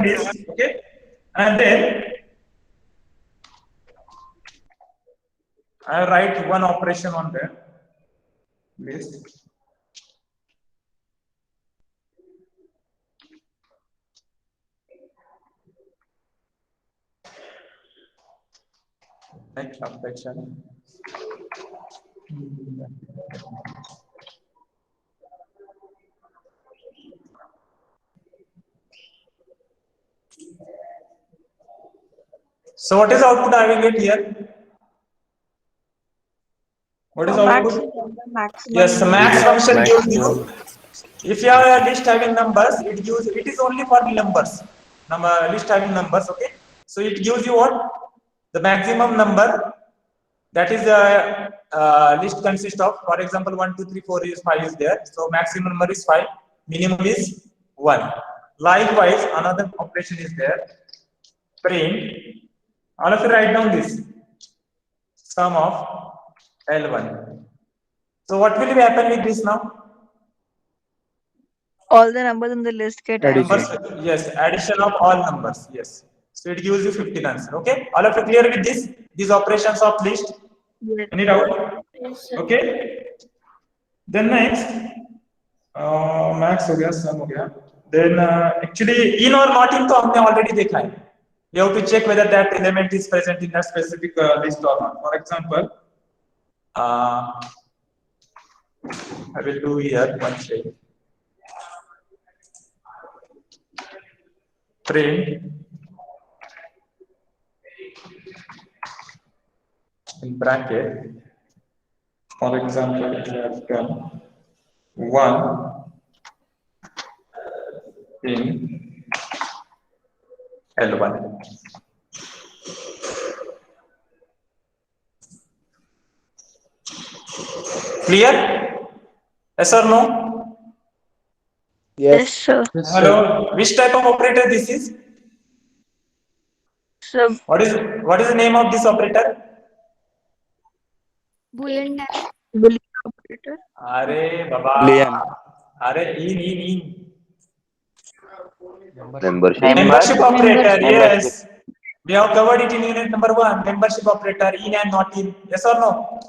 list, okay, and then I write one operation on the list. Next operation. So what is the output I will get here? What is output? Maximum. Yes, max function gives you. If you have a list having numbers, it is only for numbers. List having numbers, okay. So it gives you what? The maximum number. That is the list consists of. For example, 1, 2, 3, 4 is 5 is there. So maximum number is 5. Minimum is 1. Likewise, another operation is there. Print. All of you write down this. Sum of L1. So what will happen with this now? All the numbers in the list get added. Yes, addition of all numbers. Yes. So it gives you 15 answer. Okay. All of you clear with this? These operations of list. Yes. Any doubt? Yes, okay. Then next, max हो गया, sum हो गया. Then actually in or not in तो हमने already देखा है. You have to check whether that element is present in that specific list or not. For example, I will do here one check. Print in bracket. For example, we have done 1 in L1. Clear? Yes or no? Yes, sir. Hello. Which type of operator this is? So, what is the name of this operator? Boolean operator. Are Baba. Are in. Membership operator. Yes. We have covered it in unit number 1. Membership operator, in and not in. Yes or no?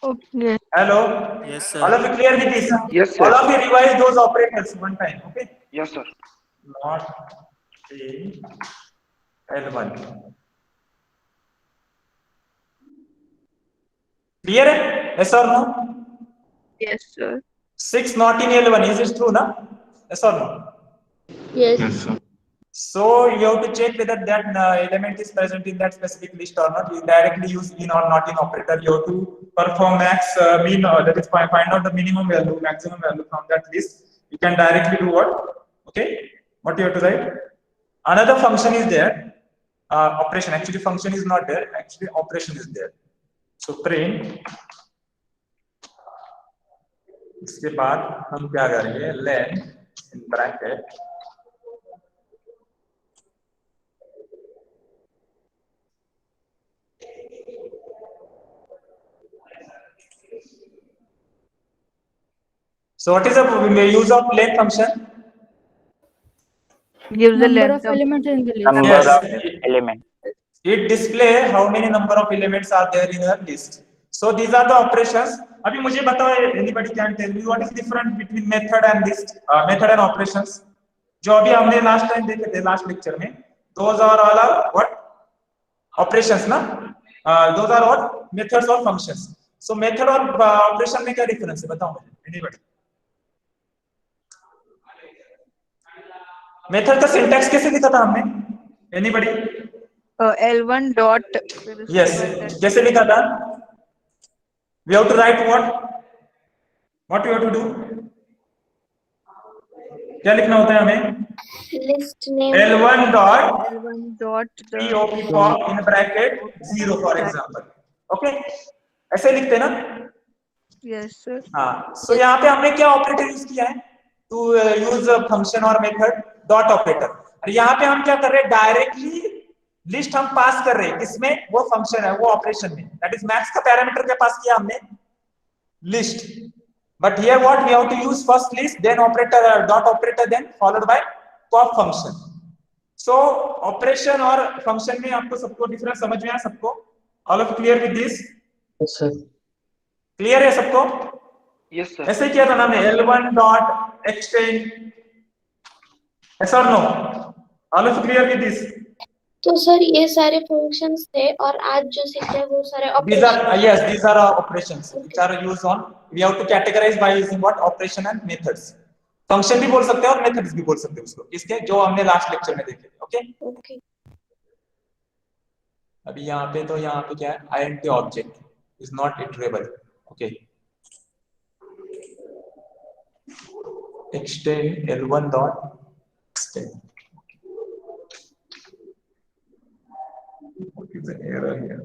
Okay. Hello. Yes, sir. All of you clear with this? Yes, sir. All of you revise those operators one time. Okay. Yes, sir. Not in L1. Clear? Yes or no? Yes, sir. 6 not in L1. Is it true, na? Yes or no? Yes. Yes, sir. So you have to check whether that element is present in that specific list or not. You directly use in or not in operator. You have to perform max mean, that is find out the minimum value, maximum value from that list. You can directly do what? Okay. What you have to write? Another function is there. Operation. Actually, function is not there. Actually, operation is there. So print. इसके बाद हम क्या करेंगे? Len in bracket. So what is the use of len function? Gives the Number length of elements in the list. Number Yes. of element. It display how many number of elements are there in a list. So these are the operations. अभी मुझे बताओ, anybody can tell me what is different between method and list, method and operations? जो अभी हमने last time देखे थे last lecture में, those are all what? Operations ना? Those are what? Methods or functions. So method और operation में क्या difference है? बताओ मुझे, anybody? मेथड का सिंटैक्स कैसे लिखा था हमने? एनीबॉडी? L1 dot. यस, कैसे लिखा था? We have to write what we have to do? क्या लिखना होता है हमें? List name. L1 dot L1 POP in bracket 0 for example. Okay, ऐसे लिखते हैं ना? Yes, sir. हाँ, सो यहाँ पे हमने क्या ऑपरेटर यूज किया है? टू यूज फंक्शन और मेथड डॉट ऑपरेटर. और यहाँ पे हम क्या कर रहे हैं? डायरेक्टली लिस्ट हम पास कर रहे हैं. किसमें? वो फंक्शन है, वो ऑपरेशन में. दैट इज मैक्स का पैरामीटर क्या पास किया हमने? List. But here what we have to use first list, then operator, dot operator, then followed by pop function. So operation और फंक्शन में आपको सबको डिफरेंस समझ में आया सबको? All of clear with this? Yes sir. Clear है सबको? Yes sir. ऐसे किया था ना हमने L1 dot extend, yes or no? All of clear with this? तो सर ये सारे फंक्शंस थे और आज जो सीखे हैं वो सारे These are operation. yes, these are operations which are used on. We have to categorize by using what? Operation and methods. Function भी बोल सकते हैं और methods भी बोल सकते हैं उसको, इसके जो हमने लास्ट लेक्चर में देखे। Okay okay. अभी यहाँ पे क्या है? INT object is not iterable. Okay. Extend L1 dot extend. What is the error here?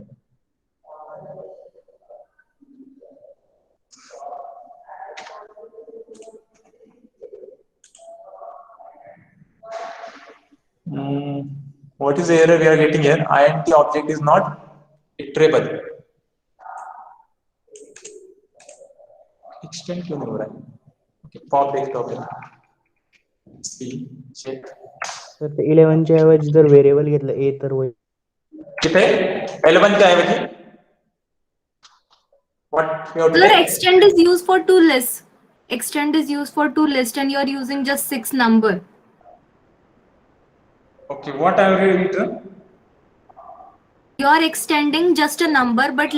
What is the error we are getting here? INT object is not iterable. Extend क्यों नहीं हो रहा है? Okay, pop desktop है. See, check. Sir ते 11 च्या ऐवजी जर व्हेरिएबल घेतलं a तर होईल. कितने? L1 क्या है बच्चे? What we have to Sir, take? extend is used for two lists. Extend is used for two lists and you are using just 6 number. Okay, what I have written? You are extending just a number, but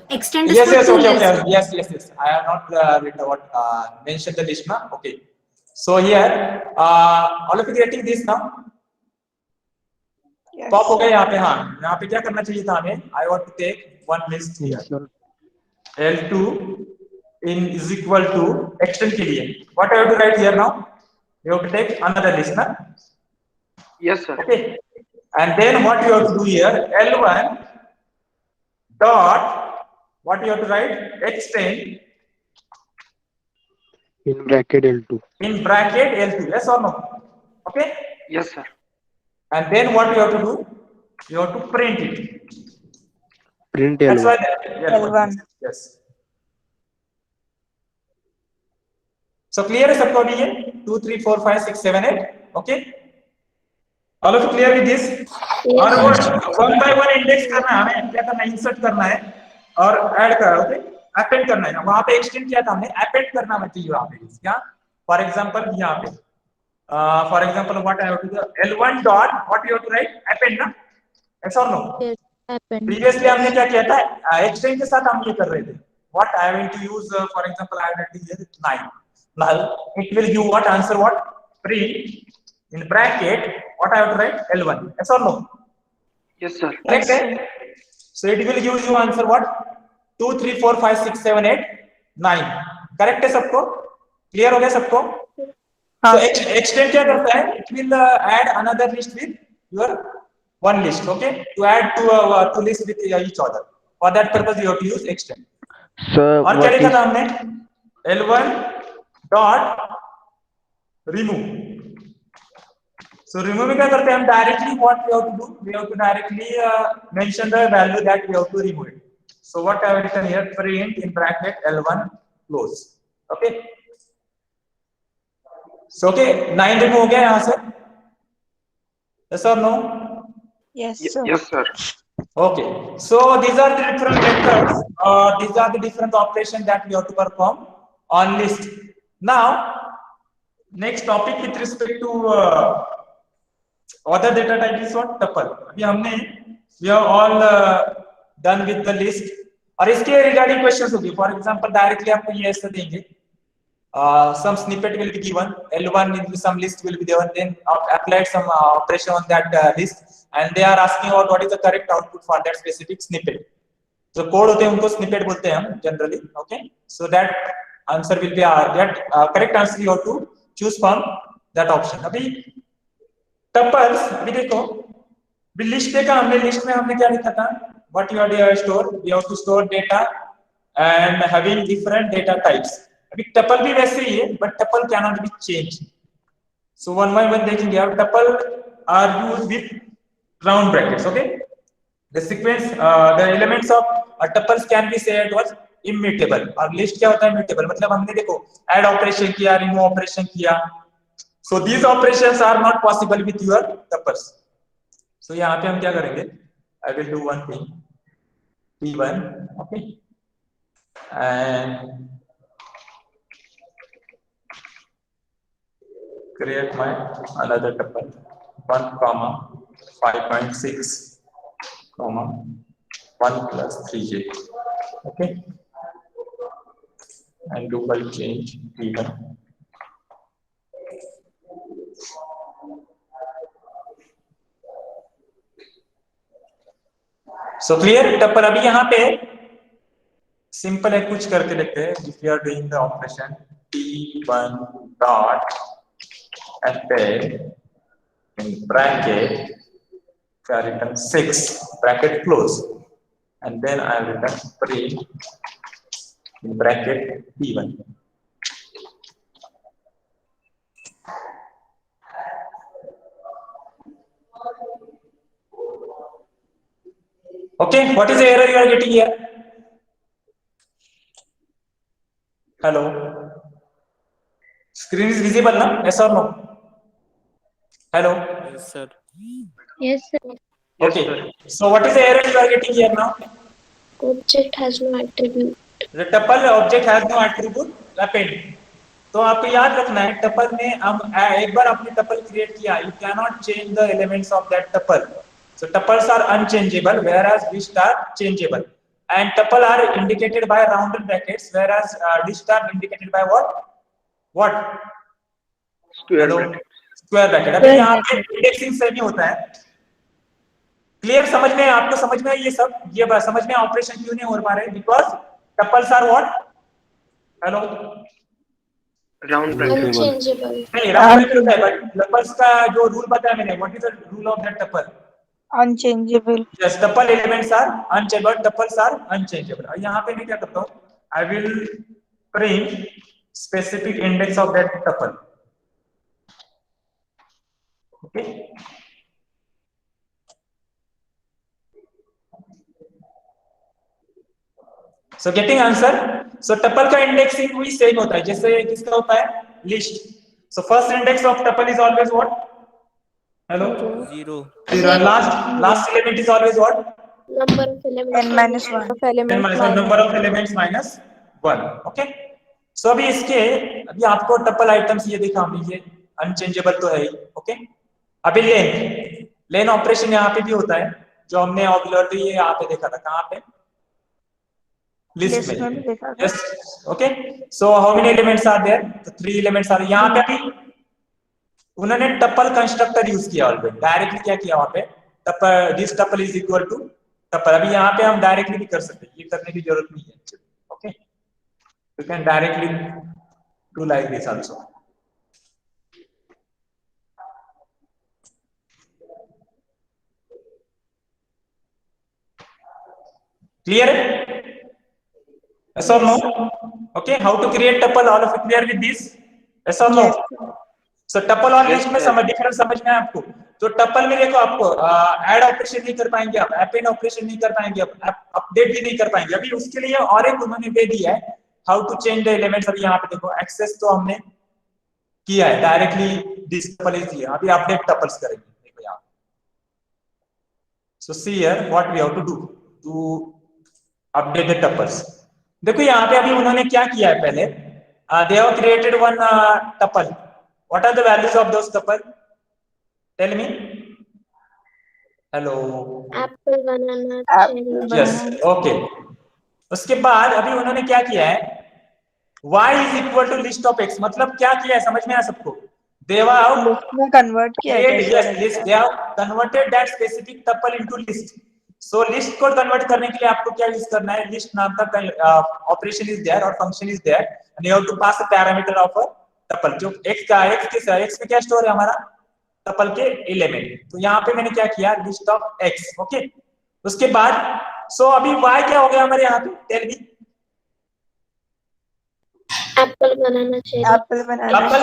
extend is Yes, for yes, two okay, lists. okay, yes. I have not written what mentioned the list now. Okay, so here, all of you getting this now? Yes. Pop हो गया यहाँ पे। हाँ, यहाँ पे क्या करना चाहिए था हमें? I want to take one list here. L2 is equal to extend के लिए. What I have to write here now? You have to take another list, ना? Yes sir. Okay. And then what you have to do here? L1 dot what you have to write? Extend in bracket L2. in bracket L2. Yes or no? Okay. Yes sir. And then what you have to do? You have to print it. Print That's why L1. L1. Yes. So clear है सबको अभी ये 2, 3, 4, 5, 6, 7, 8. Okay. All of you clear with this? और one by one index करना है हमें, क्या करना है? इंसर्ट करना है और ऐड करना है। ओके, अपेंड करना है। वहां पे एक्सटेंड किया था हमने, अपेंड करना है चाहिए वहां पे। क्या? फॉर एग्जांपल यहाँ पे for example what I have to do? L1 dot what you have to write? Append ना? यस और नो? Append. प्रीवियसली हमने क्या किया था? एक्सटेंड के साथ हम ये कर रहे थे। What I have to use for example I have to use 9. Now it will give what answer? What? Print in bracket what I have to write? L1. Yes or no? Yes sir. Correct. So it will give you answer what? 2, 3, 4, 5, 6, 7, 8, 9. Correct है सबको? Clear हो गया सबको? So extend क्या करता है? It will add another list with your one list. Okay? To add two lists with each other. For that purpose you have to use extend. Sir और क्या लिखा था हमने? L1 dot remove. So remove में क्या करते हैं हम? Directly what we have to do? We have to directly mention the value that we have to remove it. So what I have written here? Print in bracket L1 close. Okay. So okay, 9 remove हो गया यहाँ से. Yes or no? Yes, sir. Yes sir. Okay. So these are the different methods. These are the different operations that we have to perform on list. Now, next topic with respect to other data type is what? Tuple. अभी हमने we have all done with the list. और इसके regarding questions होगी. For example, directly आपको ये ऐसे देंगे. Some snippet will be given. L1 into some list will be given. Then applied some operation on that list, and they are asking about what is the correct output for that specific snippet. So code होते हैं उनको snippet बोलते हैं हम generally. Okay. So that answer will be that correct answer you have to choose from that option. अभी tuples अभी देखो अभी लिस्ट देखा हमने, लिस्ट में हमने क्या लिखा था? What you have to store? We have to store data and having different data types. अभी tuple भी वैसे ही है, but tuple cannot be changed. So one by one देखेंगे अब tuple are used with round brackets. Okay. The sequence, the elements of tuples can be said was immutable. और list क्या होता है? immutable. मतलब हमने देखो add operation किया, remove operation किया. So these operations are not possible with your tuples. सो यहाँ पे हम क्या करेंगे, I will do one thing, P1, okay, and create my another tuple 1 comma 5.6 comma 1 plus 3j, okay, and local change P1. So clear tuple. अभी यहाँ पे simple है, कुछ करके देखते हैं। If you are doing the operation P1 dot append in bracket, I written 6 bracket close, and then I written print in bracket P1. Okay, what is the error you are getting here? Hello, screen is visible now? Yes or no? Hello. Yes, sir. Yes, sir. Okay, so what is the error you are getting here now? Object has no attribute. The tuple object has no attribute append. तो आपको याद रखना है, tuple में हम एक बार आपने tuple create किया, you cannot change the elements of that tuple. So tuples are unchangeable, whereas lists are changeable. And tuple are indicated by rounded brackets, whereas lists are indicated by what? What? Square Hello? bracket. Square bracket. अभी यहाँ पे indexing same ही होता है। Clear समझ में, आपको समझ में ये सब, ये समझ में ऑपरेशन क्यों नहीं हो पा रहे? Because tuples are what? Hello, Round bracket. Unchangeable. नहीं राउंड ब्रैकेट होता है, बट टपल्स का जो रूल बताया मैंने, what is the rule of that tuple? Unchangeable. Yes, tuple elements are unchangeable, tuples are unchangeable. और यहाँ पे मैं क्या करता हूँ, I will print specific index of that tuple. Okay. So getting answer. So tuple का indexing भी same होता है, जैसे किसका होता है? List. So first index of tuple is always what? Hello. 0. Last element is always what? Number of elements. N minus 1. N minus 1, number of elements minus 1. Okay. So अभी इसके, अभी आपको टपल आइटम्स ये दिखा हमने, ये अनचेंजेबल तो है ही। ओके, अभी लेन ऑपरेशन यहाँ पे भी होता है, जो हमने ऑब्जर्व ये यहाँ पे देखा था, कहाँ पे? लिस्ट में। Yes, okay. So how many elements are there? तो 3 एलिमेंट्स आर। यहाँ पे अभी उन्होंने टपल कंस्ट्रक्टर यूज किया ऑलरेडी, डायरेक्टली क्या किया वहां पे, tuple this tuple is equal to tuple. अभी यहाँ पे हम डायरेक्टली भी कर सकते हैं, ये करने की जरूरत नहीं है। Okay, you can directly do like this also. Clear है? Yes or no? Okay, how to create tuple? All of you clear with this? Yes or no? So tuple और लिस्ट में समझ डिफरेंस समझ में आपको? तो टपल में देखो, आपको ऐड ऑपरेशन नहीं कर पाएंगे आप, अपेंड ऑपरेशन नहीं कर पाएंगे आप, अपडेट भी नहीं कर पाएंगे। अभी उसके लिए और एक उन्होंने वे दिया है, how to change the elements. अभी यहाँ पे देखो, एक्सेस तो हमने किया है, डायरेक्टली दिस टपल इज दिया, अभी अपडेट टपल्स करेंगे। देखो यहाँ, so see here what we have to do to update the tuples. देखो यहाँ पे अभी उन्होंने क्या किया है, पहले they have created one tuple. What are the values of those tuple? Tell me. Hello. Apple, banana, cherry. Yes. Okay. उसके बाद अभी उन्होंने क्या किया है, y is equal to list of x। मतलब क्या किया है, समझ में आया सबको? They have कन्वर्ट किया है। yes, list, they have converted that specific tuple into list. So list को कन्वर्ट करने के लिए आपको क्या यूज करना है, list नाम का ऑपरेशन इज देयर और function is there, and you have to pass a parameter of a tuple. जो x का x में क्या स्टोर है हमारा, टपल के एलिमेंट। तो यहाँ पे मैंने क्या किया, लिस्ट ऑफ x। ओके, उसके बाद सो अभी y क्या हो गया हमारे यहाँ पे, tell me. Apple, banana, cherry. Apple,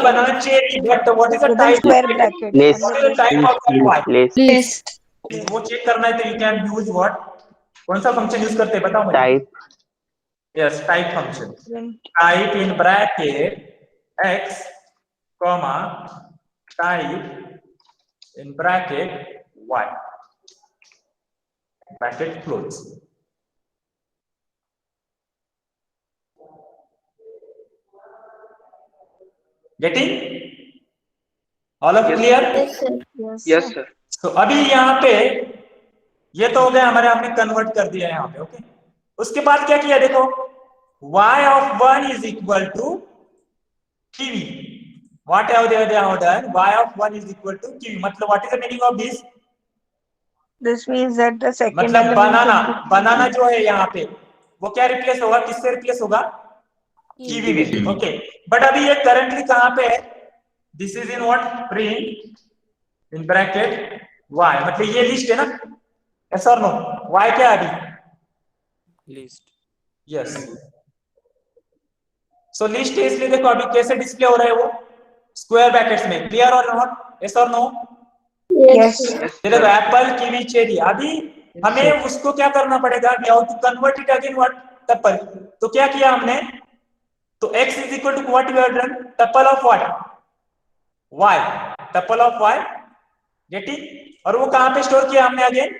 banana, cherry, but what is the within type? square bracket. List. What is the type of that y? List. वो चेक करना है तो you can use what? कौन सा फंक्शन यूज करते हैं बताओ मुझे। Type. Yes, type function. Type in bracket x, comma type in bracket y. bracket close. Getting? All of Yes, clear? Yes, sir. Yes, sir. तो अभी यहाँ पे ये तो हो गया हमारे, हमने कन्वर्ट कर दिया यहाँ पे, ओके। उसके बाद क्या किया देखो, y of 1 is equal to kiwi. What have they done? Y of 1 is equal to kiwi. मतलब what is the meaning of this? This means that the second मतलब element बनाना, will be बनाना जो है यहाँ पे वो क्या replace होगा, किससे रिप्लेस होगा? कीवी में, ओके। बट अभी ये करंटली कहाँ पे है? This is in what? Print in bracket y, मतलब ये लिस्ट है ना, यस और नो? y क्या है अभी? लिस्ट। यस, सो लिस्ट है, इसलिए देखो अभी कैसे डिस्प्ले हो रहा है वो स्क्वायर ब्रैकेट्स में, क्लियर और नॉट? यस और नो? yes. देखो एप्पल, कीवी, चेरी, अभी हमें उसको क्या करना पड़ेगा, we have to convert it again what? Tuple. तो क्या किया हमने, तो x is equal to what we have done? Tuple of what? y, tuple of y, getting? और वो कहाँ पे स्टोर किया हमने अगेन?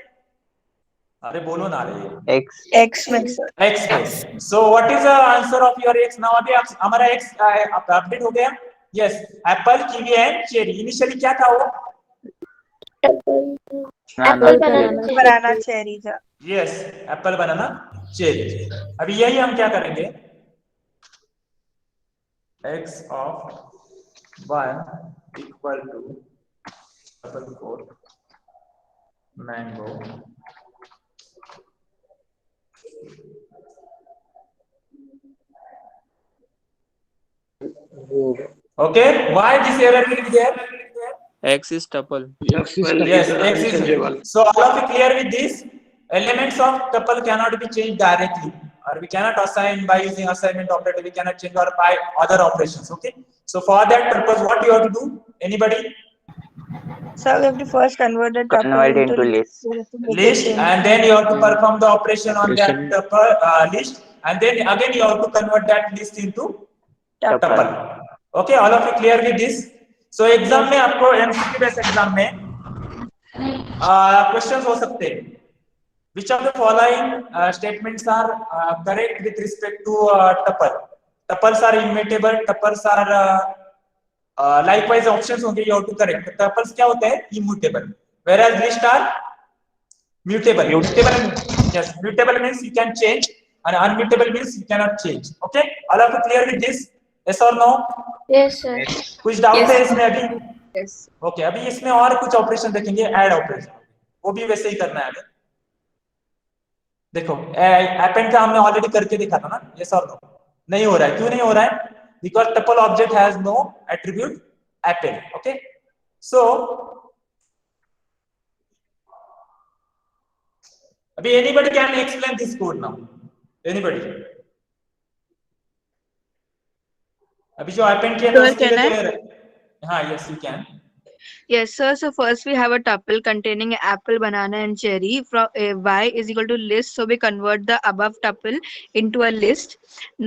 अरे बोलो ना रे, X में sir. x में। So what is the answer of your x? now अभी हमारा x अपडेट हो गया। yes, Apple, kiwi and cherry. Initially क्या था वो? एप्पल Banana cherry था. yes, एप्पल, बनाना, चेरी। अभी यही हम क्या करेंगे, x of 1 equal to apple 4 mango okay. Why this error will be there? X is tuple. Yes, x is. So all of you clear with this? Elements of tuple cannot be changed directly, or we cannot assign by using assignment operator. We cannot change or by other operations. Okay. So for that purpose, what you have to do? Anybody? So we have to first convert the tuple into list. List, and then you have to perform the operation on that tuple list, and then again you have to convert that list into tuple. Okay, all of you clear with this? So exam में आपको MCQ based exam में questions हो सकते हैं, which of the following statements are correct with respect to tuple? Tuples are immutable, tuples are likewise options होंगे, you have to correct. Tuples क्या होते हैं? Immutable, whereas list are mutable. Yes, mutable means you can change and unmutable means you cannot change. Okay, all of you clear with this? Yes or no? Yes, sir. कुछ doubt है इसमें अभी? Yes. Okay, अभी इसमें और कुछ operation देखेंगे, add operation, वो भी वैसे ही करना है हमें। देखो अपेंड का हमने ऑलरेडी करके दिखा था ना, यस और नो? नहीं हो रहा है, क्यों नहीं हो रहा है? Because tuple object has no attribute append. Okay, so अभी anybody can explain this code now? Anybody? अभी जो अपेंड किया था उसके लिए तो हाँ, yes you can. Yes, sir. So first we have a tuple containing apple, banana, and cherry. From y is equal to list, so we convert the above tuple into a list.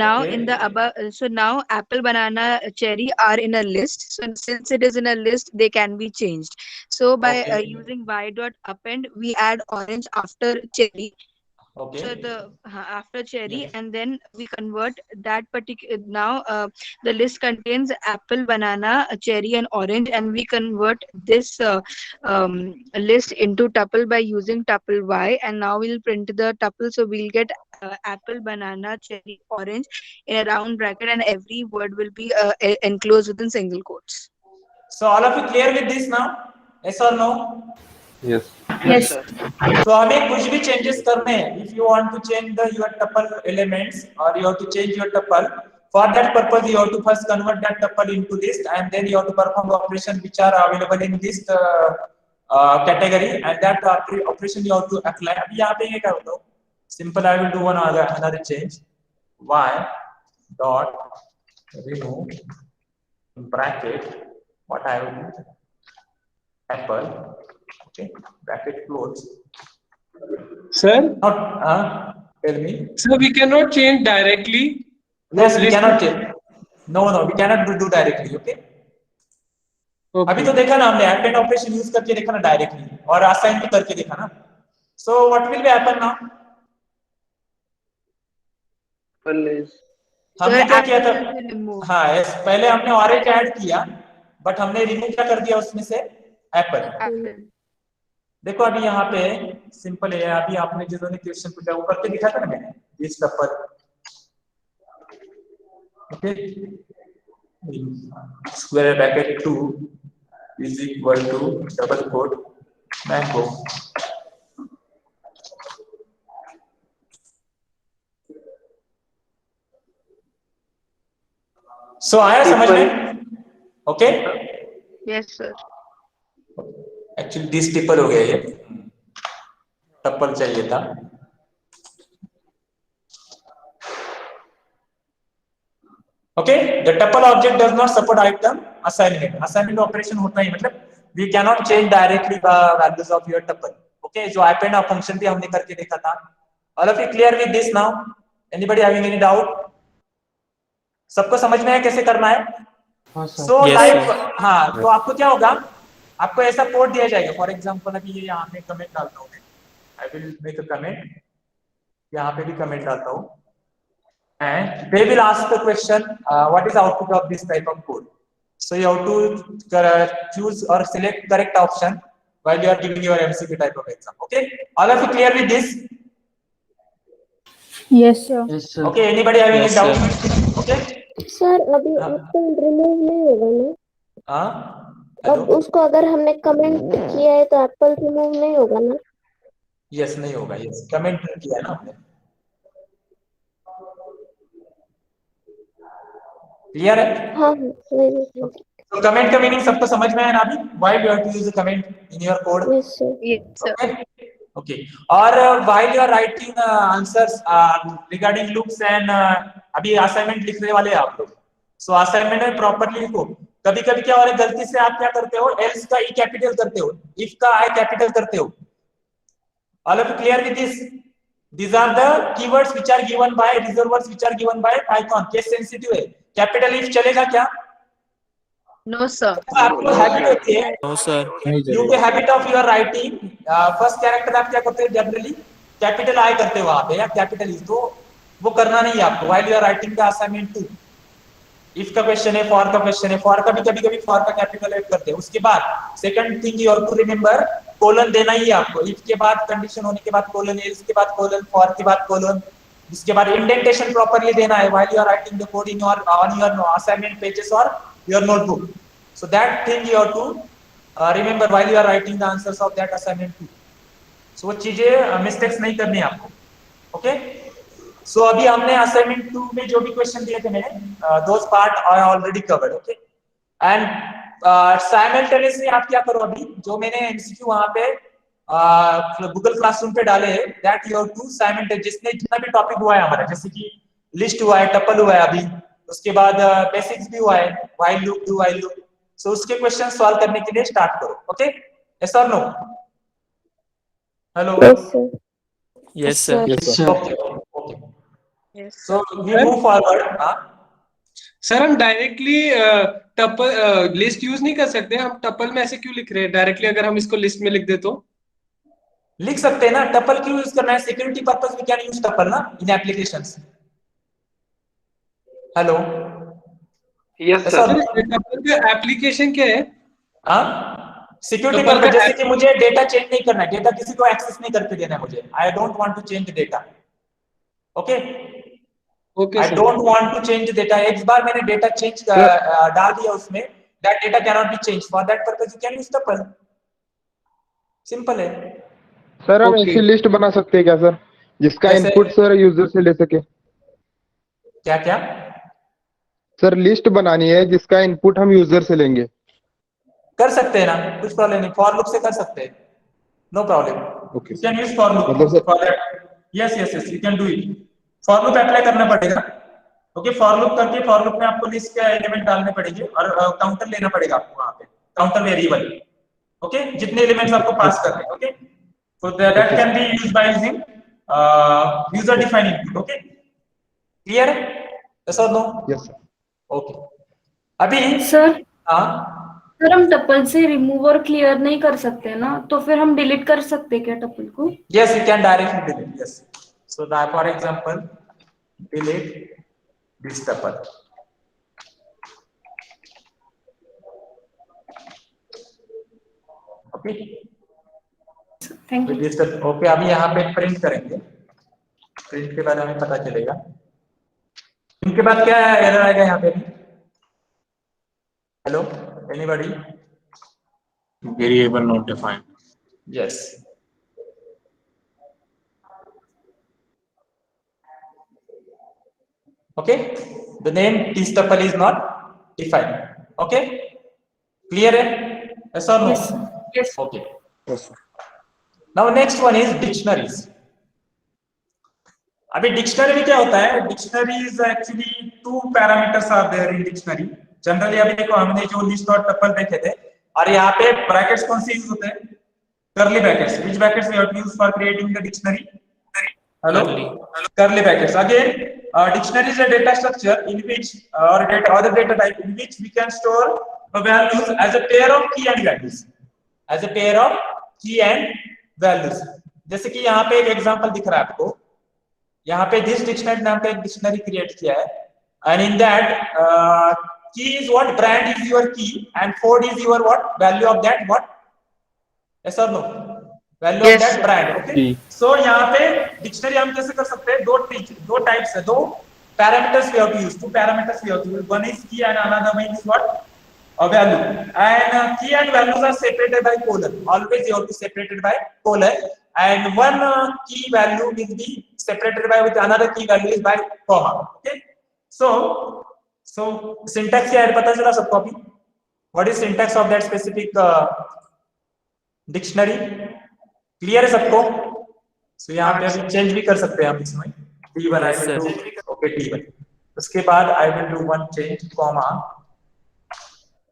Now Okay. in the above, so now apple, banana, cherry are in a list. So since it is in a list, they can be changed. So by Okay. using y dot append, we add orange after cherry. Okay. So the after cherry, Yes. and then we convert that particular. Now the list contains apple, banana, cherry, and orange, and we convert this list into tuple by using tuple y. And now we'll print the tuple, so we'll get apple, banana, cherry, orange in a round bracket, and every word will be enclosed within single quotes. So all of you clear with this now? Yes or no? Yes. Yes. So हमें कुछ भी changes करने हैं. If you want to change your tuple elements or you have to change your tuple, for that purpose you have to first convert that tuple into list, and then you have to perform the operation which are available in this category, and that operation you have to apply. अभी यहाँ पे क्या होता है? Simple, I will do another change. Y dot remove bracket. What I will do? Apple. Okay, bracket close. Sir, Not tell me. so we cannot change directly. Yes, we cannot change. No, we cannot do directly. Okay. अभी तो देखा ना हमने, append operation use करके देखा ना directly, और assign भी करके देखा ना। So what will be happen now? हमने क्या किया था? हाँ, yes, पहले हमने ऑरेंज ऐड किया, बट हमने रिमूव क्या कर दिया उसमें से? एप्पल। देखो अभी यहाँ पे सिंपल है, अभी आपने जिन्होंने क्वेश्चन पूछा वो करके दिखा था ना मैंने, this tuple, okay, square bracket 2 is equal to double quote mango. So आया समझ में? Okay, yes sir. Actually this triple हो गया, ये टप्पल चाहिए था। Okay, the tuple object does not support item assignment. Assignment operation होता ही मतलब we can not change directly the values of your tuple. Okay, जो अपेंड फंक्शन भी हमने करके देखा था। All of you clear with this now? Anybody having any doubt? सबको समझ में है कैसे करना है? सो लाइक हाँ, तो आपको क्या होगा, आपको ऐसा कोड दिया जाएगा। फॉर एग्जांपल अभी ये यहाँ पे कमेंट डालता हूँ, I will make a comment, यहाँ पे भी कमेंट डालता हूँ, and they will ask the question what is output of this type of code. So you have to choose और select correct option while you are giving your MCQ type of exam. Okay, all of you clear with this? Yes, sir. Okay, anybody having any doubt? Okay, sir अभी Apple remove नहीं होगा ना? हाँ, अब उसको अगर हमने कमेंट किया है तो एप्पल रिमूव नहीं होगा ना? यस नहीं होगा, यस कमेंट किया है ना हमने। क्लियर है? हाँ हाँ, तो कमेंट का मीनिंग सबको समझ में है ना अभी? Why you have to use the comment in your code? Yes sir. Yes sir. Okay. और while you are writing answers regarding loops and अभी असाइनमेंट लिखने वाले हैं आप लोग, सो असाइनमेंट में प्रॉपर्ली लिखो। कभी कभी क्या हो रहा है, गलती से आप क्या करते हो, एल्स का ई कैपिटल करते हो, इफ का आई कैपिटल करते हो। All of you clear with this? These are the keywords which are given by reserve words which are given by Python. Case sensitive है। कैपिटल इफ चलेगा क्या? No sir. आपको habit होती है, No, sir. यू के habit of your writing, first character आप क्या करते हो, जनरली कैपिटल आई करते हो वहां पे या कैपिटल ई, तो वो करना नहीं है आपको while you are writing the assignment 2। If का क्वेश्चन है, फॉर का क्वेश्चन है, फॉर का भी कभी-कभी फॉर का कैपिटल ऐड करते हैं। उसके बाद second thing you have to remember, colon देना ही है आपको। इफ के बाद कंडीशन होने के बाद कोलन, एल्स के बाद कोलन, फॉर के बाद कोलन, इसके बाद इंडेंटेशन प्रॉपर्ली देना है while you are writing the code in your on your assignment pages और your notebook. So that thing you have to remember while you are writing the answers of that assignment too. So वो चीजें mistakes नहीं करनी है आपको। Okay, so अभी हमने assignment 2 में जो भी क्वेश्चन दिए थे मैंने, those part are already covered. Okay, and simultaneously आप क्या करो, अभी जो मैंने MCQ वहां पे गूगल क्लासरूम पे डाले हैं, that you have to simultaneously, जिसने जितना भी टॉपिक हुआ है हमारा, जैसे कि लिस्ट हुआ है, टपल हुआ है अभी, उसके बाद बेसिक्स भी हुआ है, while loop, do while loop, सो उसके क्वेश्चन सॉल्व करने के लिए स्टार्ट करो। ओके, यस और no? Hello? Yes, sir. Okay okay, so we move forward. हां सर, हम डायरेक्टली टपल लिस्ट यूज नहीं कर सकते? हम टपल में ऐसे क्यों लिख रहे हैं डायरेक्टली? अगर हम इसको लिस्ट में लिख दे तो लिख सकते हैं ना। टपल क्यों यूज करना है? Security purpose we can use tuple ना in applications. Hello? Yes sir. Tuple का एप्लीकेशन क्या है? हाँ, सिक्योरिटी पर्पस, जैसे कि मुझे डेटा चेंज नहीं करना है, डेटा किसी को एक्सेस नहीं करके देना है मुझे। I don't want to change data. Okay, I don't want to change data. एक बार मैंने डेटा चेंज डाल दिया उसमें, that data can not be change. For that purpose you can use tuple. Simple है सर। हम ऐसी लिस्ट बना सकते हैं क्या सर, जिसका इनपुट सर यूजर से ले सके? क्या क्या सर, लिस्ट बनानी है जिसका इनपुट हम यूजर से लेंगे। कर सकते हैं ना, कुछ प्रॉब्लम नहीं। फॉर लूप से कर सकते हैं, no problem. Okay, you can use for loop मतलब for that. Yes yes yes, you can do it. For loop apply करना पड़ेगा। ओके, फॉर लूप करके फॉर लूप में आपको लिस्ट के एलिमेंट डालने पड़ेंगे और काउंटर लेना पड़ेगा आपको वहां पे, काउंटर वेरिएबल। ओके, जितने एलिमेंट्स आपको पास करने हैं। Okay, so that can be used by using user defined input. Okay, clear है? यस और नो? Yes sir. ओके, अभी सर, हाँ सर हम टपल से रिमूव और क्लियर नहीं कर सकते ना, तो फिर हम डिलीट कर सकते क्या टपल को? Yes, you can directly delete. Yes. So that, for example, delete this tuple. Okay. Thank you. Okay, अभी यहाँ पे प्रिंट करेंगे। प्रिंट के बाद हमें पता चलेगा। इनके बाद क्या एरर आएगा यहाँ पे? Hello, anybody? Variable not defined. Yes. Okay, the name this tuple is not defined. Okay, clear? Yes or no? Yes, sir. Yes. Okay. Yes, sir. Now next one is dictionaries. अभी dictionary में क्या होता है? Dictionary is actually 2 parameters are there in dictionary. Generally अभी देखो हमने जो list और टपल देखे थे, और यहाँ पे ब्रैकेट्स कौन से यूज होते हैं? Curly brackets. Which brackets we have to use for creating the dictionary? Hello, curly brackets. Again, dictionary is a data structure in which or data other data type in which we can store the values as a pair of key and values, as a pair of key and values। जैसे कि यहाँ पे एक example दिख रहा है आपको, यहाँ पे दिस डिक्शनरी नाम पे एक डिक्शनरी क्रिएट किया है, and in that key is what, brand is your key and Ford is your what, value of that what, yes और no, value of that brand. Okay, so यहाँ पे dictionary हम कैसे कर सकते हैं? दो टाइप्स है, 2 parameters we have to use, 2 parameters we have to use. One is key and another one is what, a value, and key and values are separated by colon. Always you have to separated by colon, and one key value will be separated by with another key value is by comma. Okay, so syntax क्या है पता चला सबको अभी? What is syntax of that specific dictionary? Clear है सबको? So यहाँ पे अभी चेंज भी कर सकते हैं हम इसमें। T1 I will do, okay T1। उसके बाद I will do one change comma।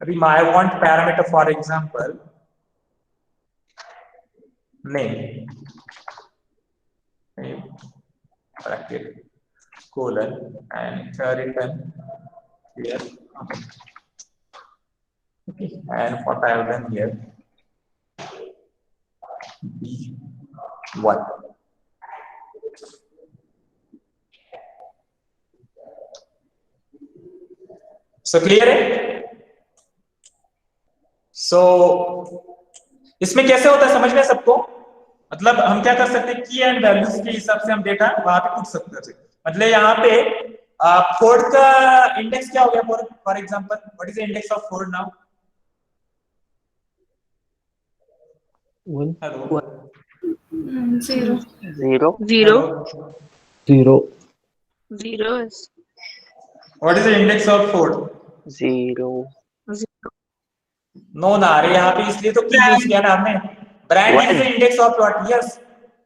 अभी I want parameter, for example name bracket colon and return here, okay, and what I have done here B1। so clear है? So, इसमें कैसे होता है समझ में सबको? मतलब हम क्या कर सकते हैं, की एंड वैल्यूज के हिसाब से हम डेटा वहां पे पूछ सकते हैं। मतलब यहाँ पे फोर्ड का इंडेक्स क्या हो गया? For example, what is the index of Ford now? 1 hello, 0 0 0 0 what is the index of Ford? 0 no ना, अरे यहाँ पे इसलिए तो की यूज किया ना हमने। Brand is the index of what? Yes,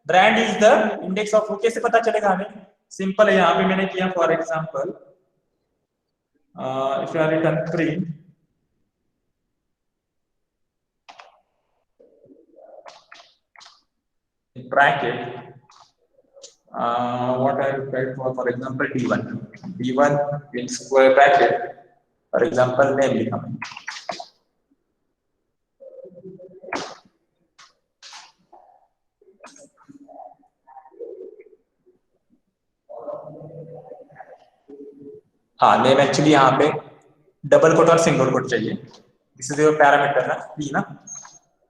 brand is the index of. कैसे पता चलेगा हमें? सिंपल है, यहाँ पे मैंने किया for example if you are return print bracket what I required for example D1 in square bracket, for example name लिखा मैंने। हाँ, नेम एक्चुअली यहाँ पे डबल कोट और सिंगल कोट चाहिए। दिस इज योर पैरामीटर ना, p ना,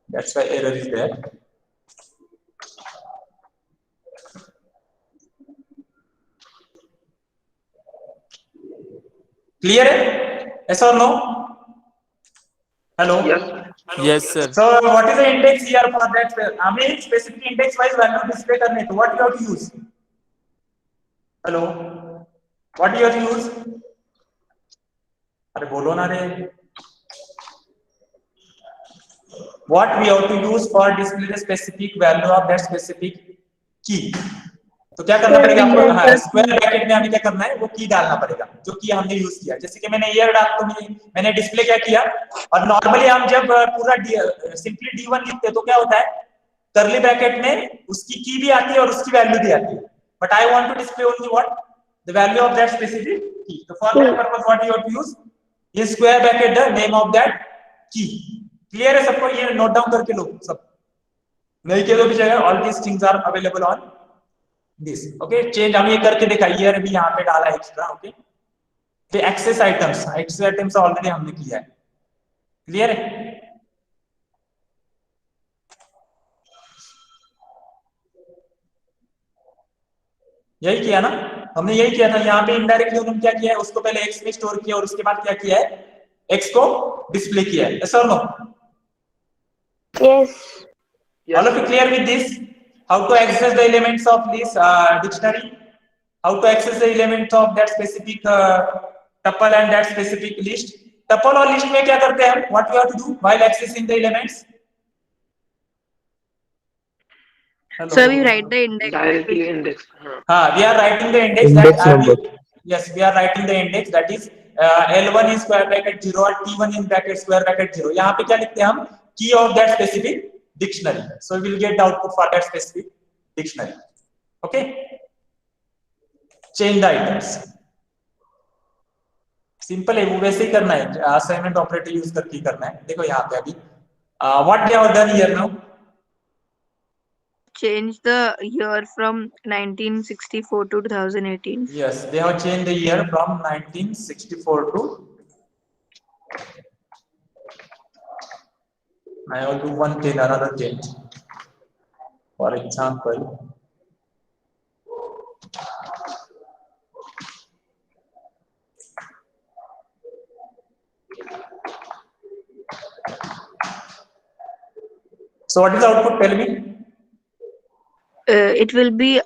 that's why error is there. Clear है? yes or no? hello, Yes, sir. so what is the index here for that? हमें specific index wise value display करने, तो what you have to use? hello, what you have to use? अरे बोलो ना रे। what we have to use for display the specific value of that specific key? तो क्या करना पड़ेगा आपको? हाँ, स्क्वायर ब्रैकेट में हमें क्या करना है, वो की डालना पड़ेगा जो की हमने यूज किया। जैसे कि मैंने ईयर डाल, तो मैंने डिस्प्ले क्या किया, और नॉर्मली हम जब पूरा सिंपली D1 लिखते हैं तो क्या होता है, कर्ली ब्रैकेट में उसकी की भी आती है और उसकी वैल्यू भी आती है, but I want to display only what, the value of that specific key. तो for that purpose what you have to use, in square bracket the name of that key. Clear है सबको? ये note down करके लो सब, नहीं किया तो भी जाएगा। All these things are available on this. Okay, change हम ये करके दिखाइए, अभी यहाँ पे डाला extra. Okay, access items already हमने किया है। क्लियर है? यही किया ना हमने, यही किया था। यहाँ पे इनडायरेक्टली उन्होंने क्या किया है, उसको पहले एक्स में स्टोर किया और उसके बाद क्या किया है, एक्स को डिस्प्ले किया है। यस और no? Yes. All of you clear with this? How to access the elements of this dictionary? How to access the elements of that specific tuple and that specific list? Tuple और list में क्या करते हैं? What we have to do while accessing the elements? Hello. So we write the index. Directly index. We are writing the index. Index number. Yes, we are writing the index, that is L1 in square bracket 0 और T1 in bracket square bracket 0. यहाँ पे क्या लिखते हैं हम? Key of that specific dictionary. So we will get the output for that specific dictionary. Okay. Change the items. Simple है, वो वैसे ही करना है, असाइनमेंट ऑपरेटर यूज करके ही करना है। देखो यहाँ पे अभी what they have done here now? Change the year from 1964 to 2018. Yes, they have changed the year from 1964 to. I will do one thing, another change. For example, so what is the output? Tell me. It will be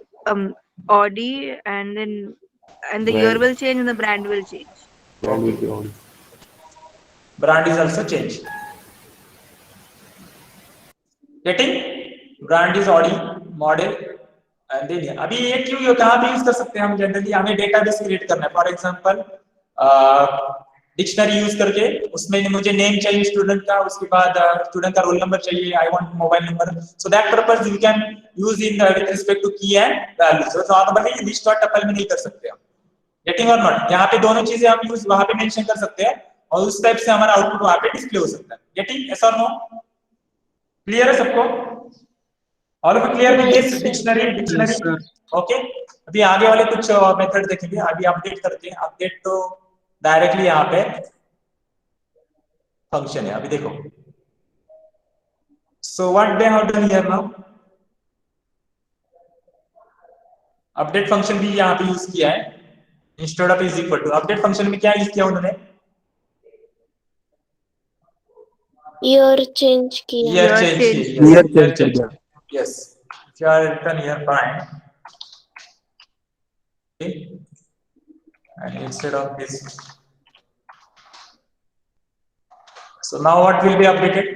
Audi, and then the year will change and the brand will change. Brand is also changed. Getting? Brand is Audi, model, and then अभी ये क्यों कहाँ पे use कर सकते हैं हम? Generally हमें डेटाबेस क्रिएट करना है। फॉर एग्जांपल डिक्शनरी यूज करके उसमें मुझे नेम चाहिए स्टूडेंट का, उसके बाद स्टूडेंट का रोल नंबर चाहिए, I want mobile number. So that purpose you can use in with respect to key and value. So normally list और टपल में नहीं कर सकते हम। गेटिंग और नॉट? यहाँ पे दोनों चीजें हम यूज वहां पे मेंशन कर सकते हैं और उस टाइप से हमारा आउटपुट वहां पे डिस्प्ले हो सकता है। गेटिंग? यस और नो? क्लियर है सबको? All of clear with this dictionary? Okay, अभी आगे वाले कुछ मेथड देखेंगे। अभी अपडेट करते हैं। अपडेट तो डायरेक्टली यहाँ पे फंक्शन है। अभी देखो, so what they have done here now, update function भी यहाँ पे यूज किया है। Instead of is equal to, update function में क्या यूज किया उन्होंने? Year change किया। Year change. Yes, if you are written here prime, okay, and instead of this, so now what will be updated?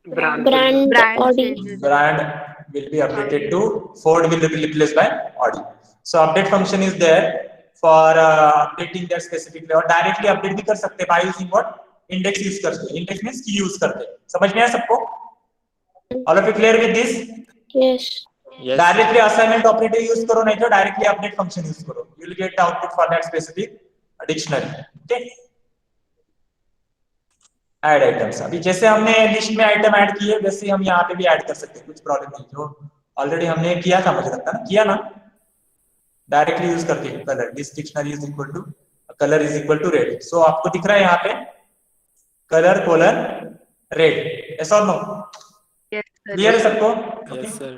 Brand. Audi. Brand will be updated to Ford will be replaced by Audi. So update function is there for updating that specific or directly update भी कर सकते हैं by using what? Index use करते हैं। Index means की use करते हैं। समझ में आया सबको? All of you clear with this? Yes. Yes. Directly assignment operator use करो, नहीं तो डायरेक्टली अपडेट फंक्शन यूज करो। You will get output for that specific dictionary. Okay, add items. अभी जैसे हमने लिस्ट में आइटम ऐड किए वैसे हम यहाँ पे भी ऐड कर सकते हैं, कुछ प्रॉब्लम नहीं। जो ऑलरेडी हमने किया था, मुझे लगता है ना, किया ना, डायरेक्टली यूज करके colour, this dictionary is equal to colour is equal to red. So आपको दिख रहा है यहाँ पे कलर कोलन रेड। यस और नो? Yes, sir. क्लियर है सबको? Yes, sir.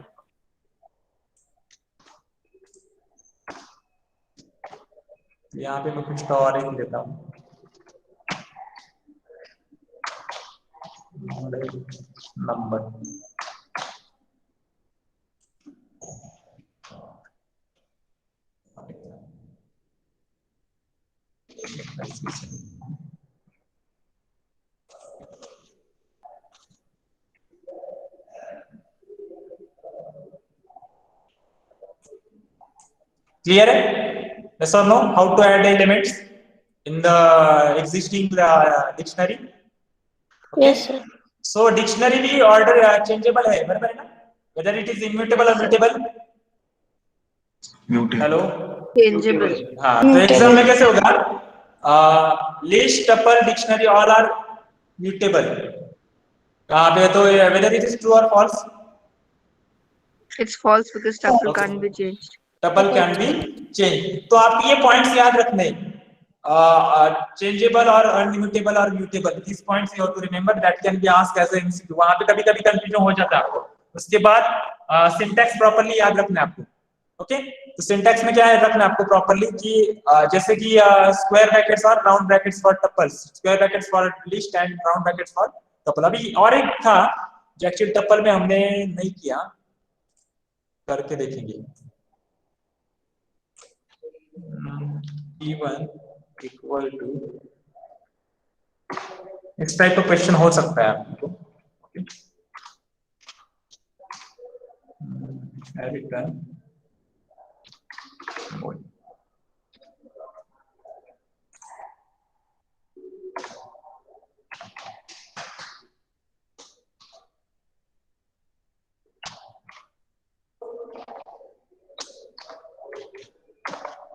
यहाँ पे मैं कुछ और एक देता हूँ। नंबर clear है? Yes or no? How to add elements in the existing dictionary? Okay. Yes, sir. So dictionary भी order changeable है, बराबर है ना? Whether it is immutable or mutable? हेलो? Changeable. हाँ, तो एग्जाम में कैसे होगा? List, tuple, dictionary all are mutable, कहाँ पे? तो वेदर इट इज ट्रू और false? It's false because tuple Okay. can't be changed. Tuple can be change. तो आपको ये पॉइंट्स याद रखने, चेंजेबल और अनलिमिटेबल और mutable, this points you have to remember, that can be asked as an MCQ. वहां पे कभी-कभी कंफ्यूजन हो जाता है आपको। उसके बाद सिंटैक्स प्रॉपर्ली याद रखना है आपको। ओके, तो सिंटैक्स में क्या याद रखना है आपको प्रॉपर्ली कि जैसे कि स्क्वायर ब्रैकेट्स और round brackets for tuples, square brackets for list and round brackets for tuple. अभी और एक था जो एक्चुअली टपल में हमने नहीं किया, करके देखेंगे। T1 इक्वल टू, इस टाइप का क्वेश्चन हो सकता है आपको।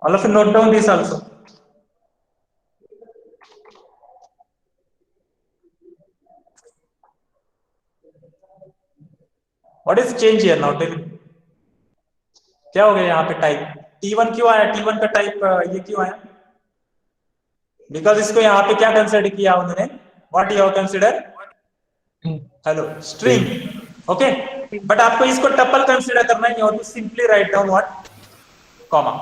All of you note down this also. What is change here now? Tell me. क्या हो गया यहाँ पे टाइप? T1 क्यों आया? T1 का टाइप ये क्यों आया? बिकॉज इसको यहाँ पे क्या कंसिडर किया उन्होंने? What you have considered? Hello, string. Okay, but आपको इसको टपल कंसिडर करना है। You have to simply write down what? Comma.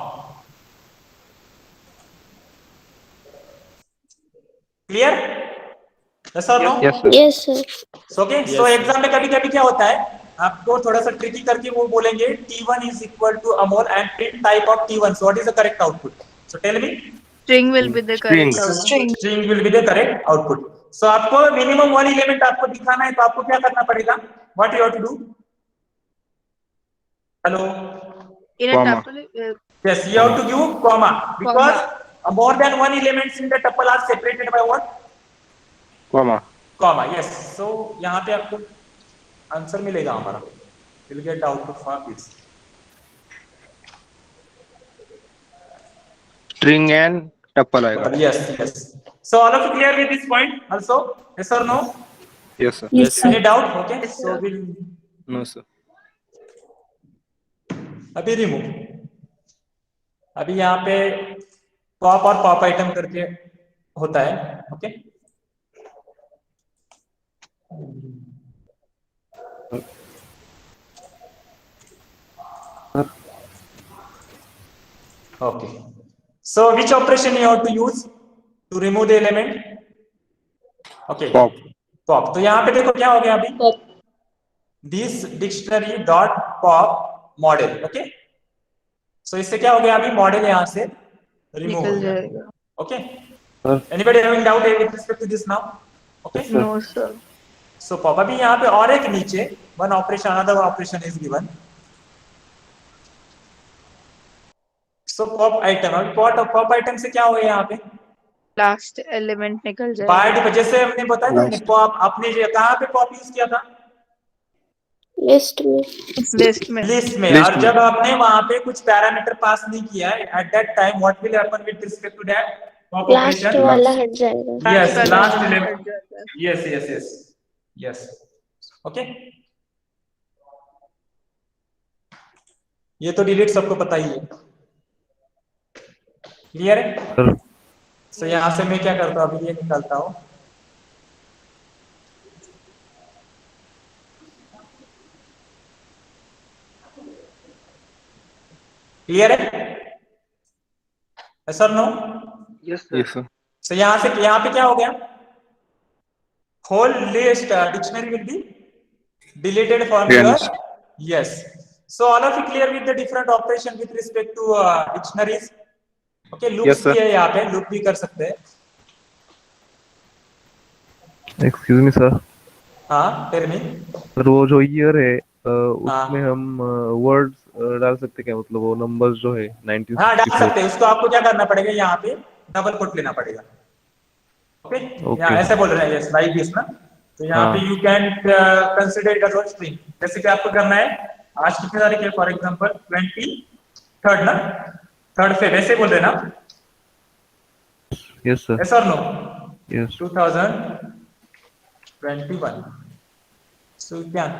Clear? Yes or no? Yes, sir. Yes, sir. Okay, so exam में कभी-कभी क्या होता है, आपको थोड़ा सा ट्रिकी करके वो बोलेंगे T1 is equal to amol and print type of T1. So what is the correct output? So tell me. String will be the correct output. String will be the correct output. So आपको minimum one element आपको दिखाना है, तो आपको क्या करना पड़ेगा? What you have to do? Hello. In a Comma. tuple, Yes, you have to give comma because more than one elements in the tuple are separated by what? Comma. Comma. Yes. So यहाँ पे आपको answer मिलेगा हमारा। We'll get output for this. String and tuple आएगा. Yes, yes. So all of you clear with this point also? Yes or no? Yes, sir. Yes, sir. Any doubt? Okay. Yes, So sir. we'll No, sir. अभी remove. अभी यहाँ पे pop और pop item करके होता है। Okay, okay. So which operation you have to use to remove the element? Okay, Pop. Pop. तो यहाँ पे देखो क्या हो गया अभी, Pop. This dictionary dot pop model. Okay, so इससे क्या हो गया अभी, मॉडल यहाँ से रिमूव हो निकल गया। जाएगा. Okay, Sir. Anybody having doubt with respect to this now? Okay, No, sir. So pop. अभी यहाँ पे और एक नीचे one operation, another operation is given. So pop item, अभी पॉप आइटम से क्या हो गया यहाँ पे? Last element निकल जाएगा. बाय, जैसे हमने बताया ना पॉप, आपने कहाँ पे पॉप यूज किया था? List में. List में. लिस्ट में। List और में। जब आपने वहां पे कुछ पैरामीटर पास नहीं किया at that time, what will happen with respect to that pop Last operation? वाला हट जाएगा. Yes, वाला last हट element. जाता है. Yes, yes, yes, yes. Okay. ये तो डिलीट सबको पता ही है। क्लियर है? Sir. सो यहाँ से मैं क्या करता हूँ, अभी ये निकालता हूँ। क्लियर है? Sir no? Yes, sir. Yes, sir. So यहाँ पे क्या हो गया, whole list dictionary will be deleted from your. Yes. Yes. So all of you clear with the different operation with respect to dictionaries? Okay, loops Yes, sir. भी है यहाँ पे, loop भी कर सकते हैं। एक्सक्यूज मी सर, हाँ, tell me. Sir वो जो ईयर है उसमें हम वर्ड्स डाल सकते क्या? मतलब वो नंबर्स जो है हाँ, डाल 1964। सकते हैं। उसको आपको क्या करना पड़ेगा, यहाँ पे डबल कोट लेना पड़ेगा। ओके, यहाँ ऐसे बोल रहे हैं, यस लाइक दिस ना। तो यहाँ हाँ। पे you can consider it as string. जैसे कि आपको करना है, आज कितनी तारीख है? फॉर एग्जांपल 23rd ना, 3rd Feb, ऐसे बोल रहे ना? यस सर, यस और no? Yes 2023 21. So you can.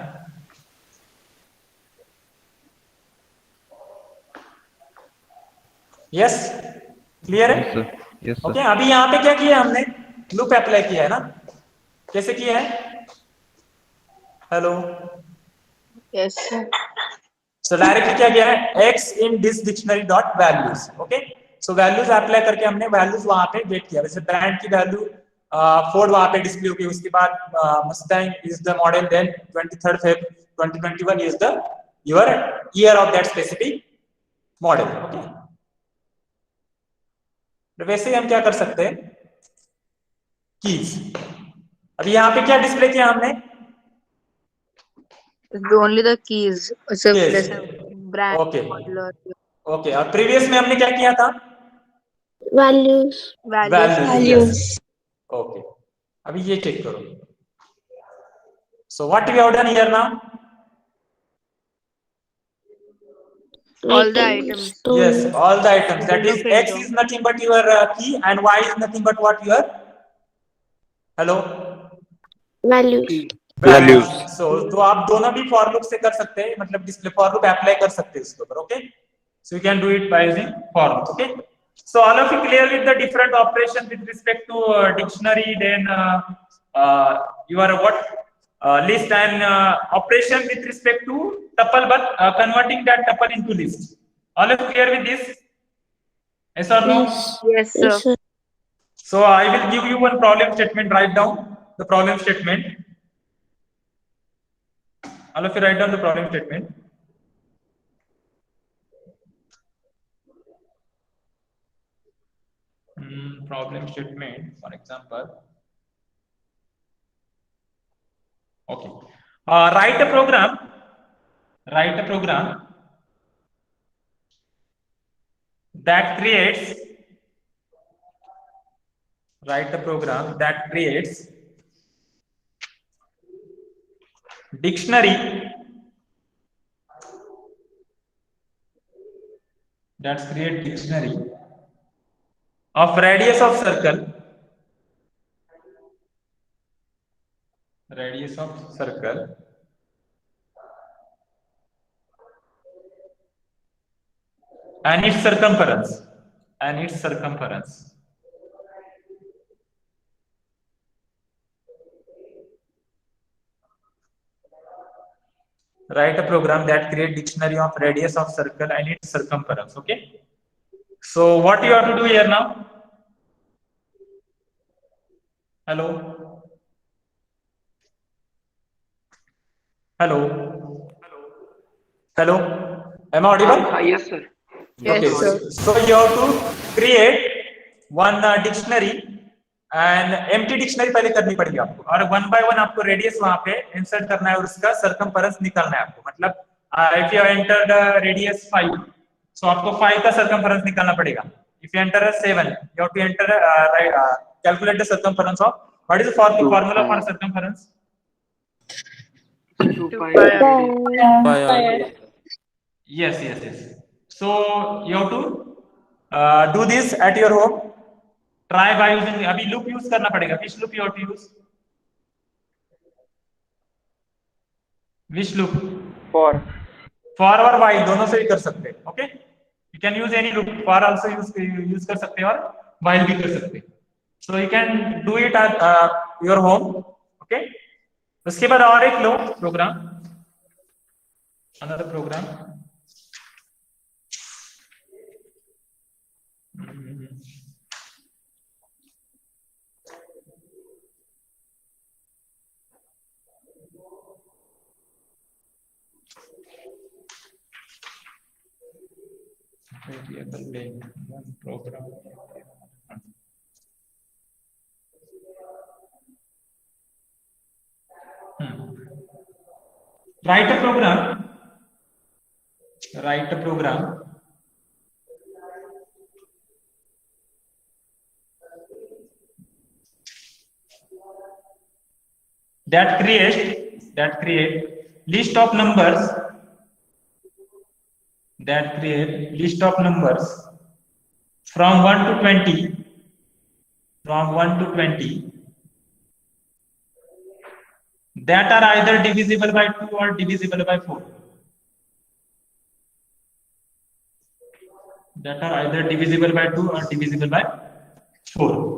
Yes, clear है? Yes, sir. Yes, sir. Okay, अभी यहाँ पे क्या किया है हमने? लूप अप्लाई किया है ना? कैसे किया है? Hello. Yes, sir. So directly क्या किया है? X in this dictionary dot values. Okay. So values apply करके हमने values वहां पे गेट किया. जैसे ब्रांड की वैल्यू फोर्ड वहां पे डिस्प्ले होगी. उसके बाद Mustang is the model. Then 23rd Feb 2021 is the your year of that specific model. Okay. तो वैसे ही हम क्या कर सकते हैं? कीज. अभी यहाँ पे क्या डिस्प्ले किया हमने? Only the keys. So Yes. let's have brand, Okay. model, okay. और प्रीवियस में हमने क्या किया था? values. Values. ओके. अभी ये चेक करो. So what we have done here now? All the items. Yes, all the items. That is, X is nothing but your key and Y is nothing but what your? Hello? Values. Values. So आप दोनों भी for loop से कर सकते हैं. मतलब display for loop apply कर सकते हैं इसके ऊपर. Okay? So you can do it by using for loop. Okay? So all of you clear with the different operations with respect to dictionary, then your what list and operation with respect to tuple, but converting that tuple into list. All of you clear with this? Yes or no? Yes, sir. Yes, sir. So I will give you one problem statement. Write down the problem statement. All of you write down the problem statement. Problem statement, for example. Okay. Write a program. Write a program that creates. Write a program that creates dictionary of radius of circle and its circumference write a program that create dictionary of radius of circle and its circumference. Okay, so what you have to do here now? Hello, am I audible? Yes, sir. Yes, Okay, sir. so you have to create one dictionary and empty dictionary पहले करनी पड़ेगी आपको, और one by one आपको radius वहां पे insert करना है और उसका circumference निकालना है आपको. मतलब if you have entered radius 5, so आपको 5 का circumference निकालना पड़ेगा. If you enter 7, you have to enter calculate the circumference of, what is the formula for circumference? 2 pi radius. Yes. So you have to do this at your home. Try by using. अभी loop use करना पड़ेगा. Which loop you have to use? Which loop? For और while दोनों से भी कर सकते हैं. Okay? You can use any loop. For also use कर सकते हैं और while भी कर सकते हैं. So you can do it at your home. Okay? उसके बाद और एक लो program. Another program. Program. Write a program that create list of numbers from 1 to 20 that are either divisible by 2 or divisible by 4. That are either divisible by 2 or divisible by 4.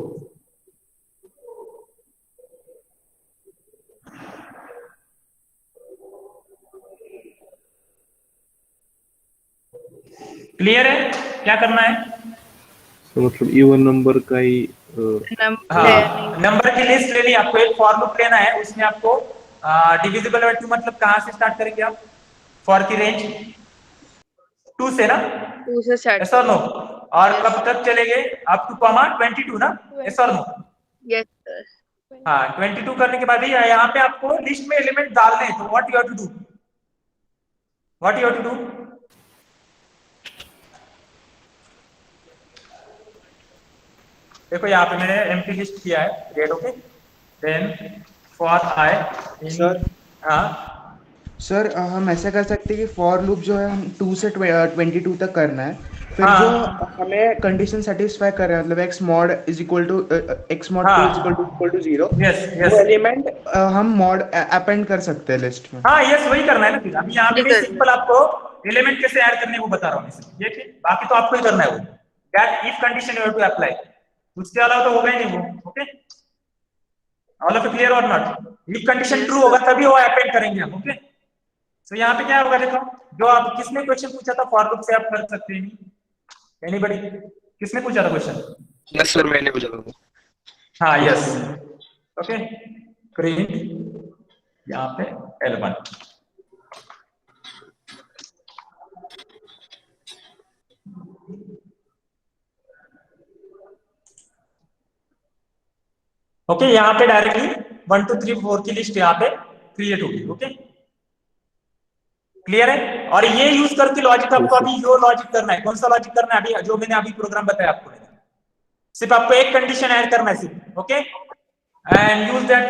Clear है? क्या करना है? तो मतलब even number का ही हाँ, number की list लेनी है आपको, एक फॉर लूप लेना है, उसमें आपको डिविजिबल बाय 2 मतलब कहां से स्टार्ट करेंगे आप? फॉर की रेंज 2 से ना? 2 से स्टार्ट। यस और नो? और कब तक चलेंगे? अप टू कॉमा 22 ना? यस और नो? Yes sir. हाँ, 22 करने के बाद ही यहाँ पे आपको लिस्ट में एलिमेंट डालने हैं, तो what you have to do? What you have to do? देखो यहाँ पे मैंने एम्प्टी लिस्ट किया है, get okay, then for I sir हाँ सर हम ऐसा कर सकते हैं कि फॉर लूप जो है हम 2 से 22 तक करना है, फिर हाँ। जो हमें कंडीशन सेटिस्फाई कर रहे हैं, मतलब x mod is equal to x mod हाँ। 2 is equal to 0, yes yes वो एलिमेंट हम मॉड अपेंड कर सकते हैं लिस्ट में। हाँ यस, वही करना है ना। फिर अभी यहाँ पे मैं सिंपल आपको एलिमेंट कैसे ऐड करने वो बता रहा हूँ, ये ठीक, बाकी तो आपको ही करना है वो, that if condition you have to apply, उसके अलावा तो होगा ही नहीं वो। ओके, ऑल ऑफ क्लियर और नॉट? इफ कंडीशन ट्रू होगा तभी वो अपेंड करेंगे हम। ओके, सो यहाँ पे क्या होगा देखो, जो आप किसने क्वेश्चन पूछा था फॉर लूप से आप कर सकते हैं, एनीबॉडी? किसने पूछा था क्वेश्चन? यस सर, मैंने पूछा था। हाँ यस, ओके, प्रिंट यहाँ पे L1। ओके, यहाँ पे डायरेक्टली 1 2 3 4 की लिस्ट यहाँ पे क्रिएट होगी। ओके, क्लियर है? और ये यूज करके लॉजिक आपको अभी जो लॉजिक करना है, कौन सा लॉजिक करना है? अभी जो मैंने अभी प्रोग्राम बताया आपको, मैंने सिर्फ आपको एक कंडीशन ऐड करना है सिर्फ। Okay, and use that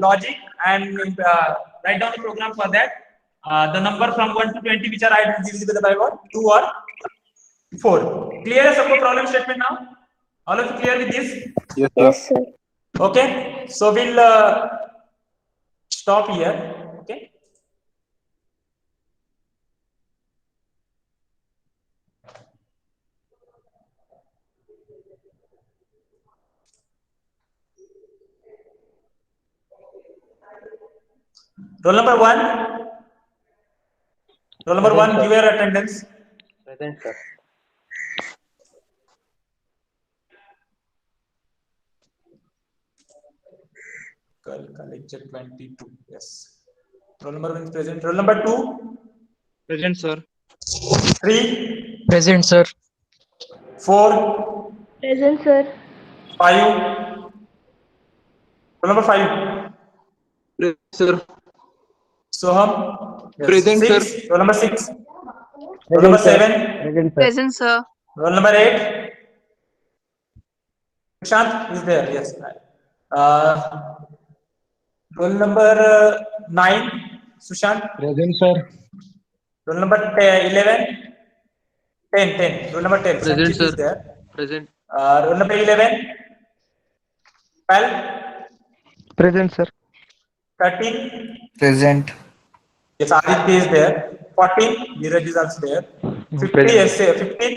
logic and write down the program for that the number from 1 to 20 which are either divisible by 1 2 or 4। Clear है सबको problem statement now? All of clear with this? Yes, sir. Okay, so we'll stop here. Okay, roll number 1, roll number 1, give your attendance. Present sir. Kal lecture 22. Yes, roll number 1 is present. Roll number 2, Present sir. 3, Present sir. 4, Present, sir. 5, roll number 5, Sir. Soham, Present, 6, sir. roll number 6, roll number 7, Present sir. roll number 8, Prashant is there, yes. Roll number 9, Sushant. Present sir. Roll number 11, 10, roll number 10. Present, Sanchit sir. is there. Present. Roll number 11, Pal. Present, sir. 13, present. yes, Aditya is there. 14, Neeraj is also there. 15, yes, 15,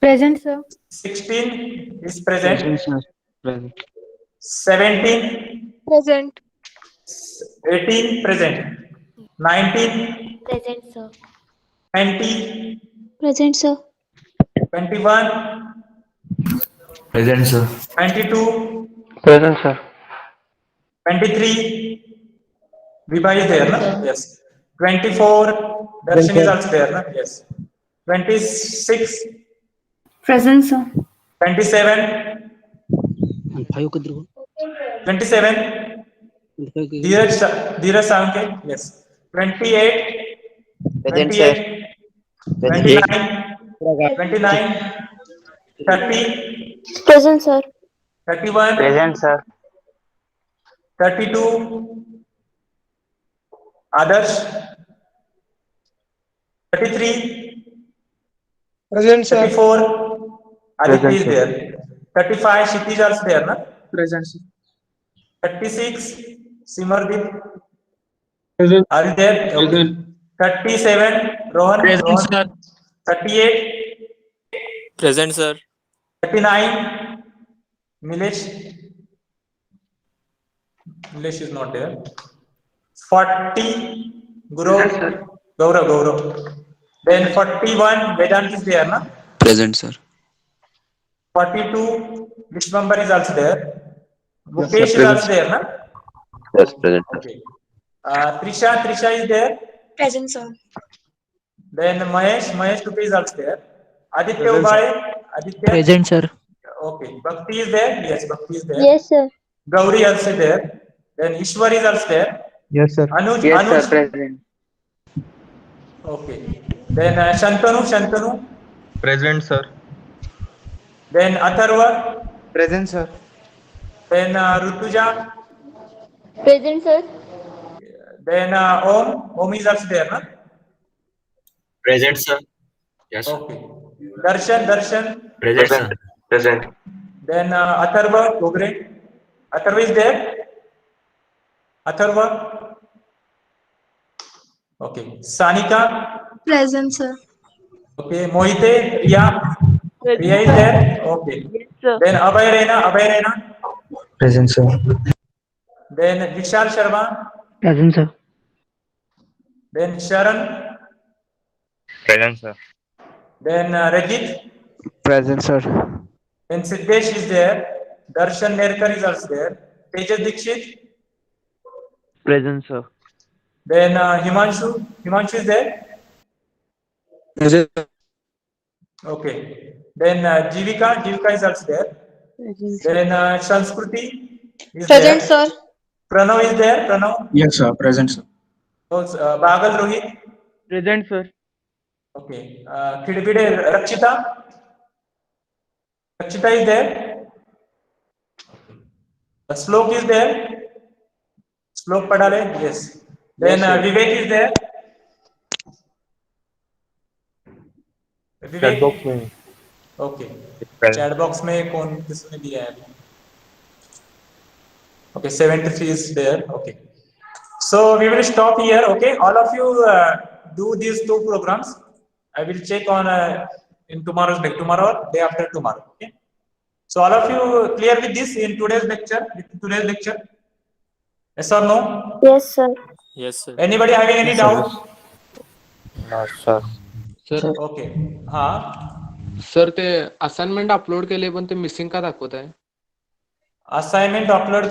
Present, sir. 16 is present. sir. Present. 17, Present. 18 present. 19, Present, sir. 20, Present, sir. 21, present sir. 22, Present, sir. 23, Vibha is there, na? Yes. 24, Darshan is also there, na? Yes. 26, Present, sir. 27, 27, Dheeraj Sankhe, yes. 28, 28, 29, 29, 30, Present, sir. 31, present sir. 32, Adarsh, 33, Present sir. 34, Aditya Present, is sir. there. 35, Shiti is also there, na? Present sir. 36, Simardeep, Present. are you there? Okay. Present. 37, Rohan. Present, Rohan. sir. 38, Present, sir. 39, Nilesh. Nilesh is not there. 40, Gaurav. Then 41, Vedant is there, na? Present, sir. 42, Vishwambar is also there. Yes, Mukesh sir, is also there, na? Yes, present. Okay. Trisha is there. Present, sir. Then Mahesh Tupe is also there. Aditya Present, Ubai, Aditya. Present, sir. Okay. Bhakti is there. Yes, Bhakti is there. Yes, sir. Gauri also there. Then Ishwar is also there. Yes, sir. Anuj. present. Okay. Then Shantanu. Present, sir. Then Atharva. Present, sir. Then Rutuja. Present, sir. Then Om is also there, na? Present, sir. Yes. Okay. Darshan. Present, sir. Present. Then Atharva, Gogre. Atharva is there? Atharva? Okay. Sanika? Present, sir. Okay. Mohite, Riya? Riya is there? Okay. Yes, sir. Then Abhay Rena? Present, sir. Then Vishal Sharma? Present, sir. Then Sharan? Present, sir. Then Rajit? Present, sir. Then Siddesh is there. Darshan Nerkar is also there. Tejas Dikshit? Present, sir. Then Himanshu is there? Present. Okay. Then Jivika is also there. Then Sanskruti is Present, there. sir. Pranav is there. Pranav. Yes, sir. Present, sir. Bagal Rohit. Present, sir. Okay. Khidbide Rakshita. Rakshita is there. Slok is there. Slok Padale. Yes. Then Vivek is there. Chat box में Okay. Present. Chat box में कौन किसने दिया है? Okay, 73 is there. Okay. So we will stop here. Okay. All of you do these two programs. I will check on in tomorrow or day after tomorrow. Okay. So all of you clear with this in today's lecture? Yes or no? Yes, sir. Yes, sir. Anybody having any doubt? No, sir. Sir Okay. हाँ. Sir ते assignment upload केले पण ते missing का दाखवत आहे? Assignment upload